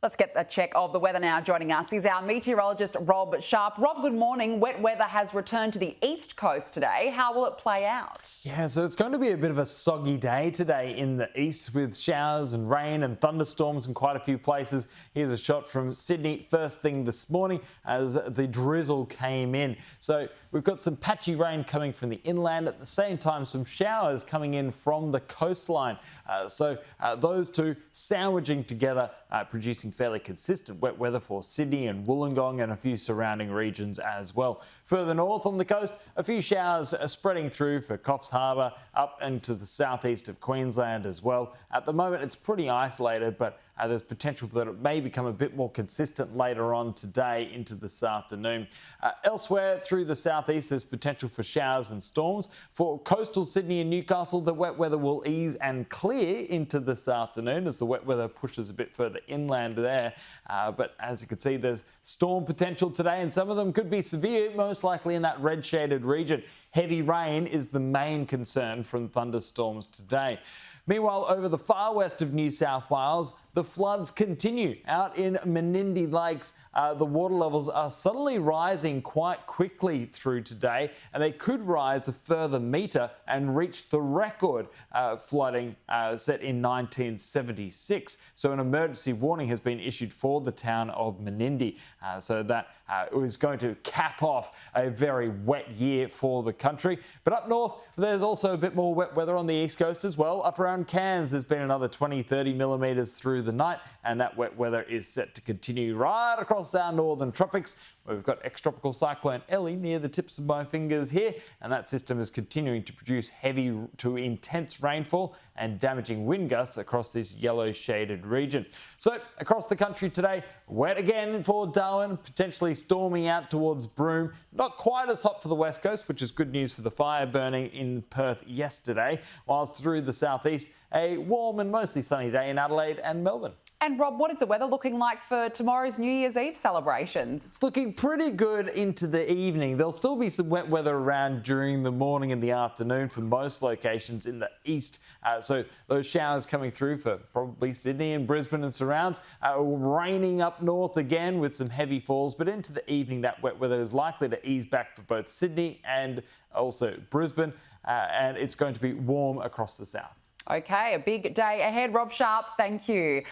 Let's get a check of the weather now. Joining us is our meteorologist, Rob Sharpe. Rob, good morning. Wet weather has returned to the east coast today. How will it play out? Yeah, so it's going to be a bit of a soggy day today in the east with showers and rain and thunderstorms in quite a few places. Here's a shot from Sydney first thing this morning as the drizzle came in. So we've got some patchy rain coming from the inland, at the same time some showers coming in from the coastline. Those two sandwiching together, producing fairly consistent wet weather for Sydney and Wollongong and a few surrounding regions as well. Further north on the coast, a few showers are spreading through for Coffs Harbour up into the southeast of Queensland as well. At the moment, it's pretty isolated, but there's potential that it may become a bit more consistent later on today into this afternoon. Elsewhere through the southeast, there's potential for showers and storms. For coastal Sydney and Newcastle, the wet weather will ease and clear into this afternoon as the wet weather pushes a bit further inland there. But as you can see, there's storm potential today, and some of them could be severe, most likely in that red shaded region. Heavy rain is the main concern from thunderstorms today. Meanwhile, over the far west of New South Wales, the floods continue. Out in Menindee lakes, the water levels are suddenly rising quite quickly through today, and they could rise a further metre and reach the record flooding set in 1976. So an emergency warning has been issued for the town of Menindee, so that is going to cap off a very wet year for the country. But up north, there's also a bit more wet weather on the east coast as well. Up around Cairns, there's been another 20-30 millimetres through the night, and that wet weather is set to continue right across our northern tropics. We've got ex-tropical cyclone Ellie near the tips of my fingers here, and that system is continuing to produce heavy to intense rainfall and damaging wind gusts across this yellow shaded region. So across the country today, wet again for Darwin, potentially storming out towards Broome. Not quite as hot for the west coast, which is good news for the fire burning in Perth yesterday, whilst through the southeast, a warm and mostly sunny day in Adelaide and Melbourne. And Rob, what is the weather looking like for tomorrow's New Year's Eve celebrations? It's looking pretty good into the evening. There'll still be some wet weather around during the morning and the afternoon for most locations in the east. So those showers coming through for probably Sydney and Brisbane and surrounds. Raining up north again with some heavy falls, but into the evening that wet weather is likely to ease back for both Sydney and also Brisbane, and it's going to be warm across the south. Okay, a big day ahead. Rob Sharpe, thank you.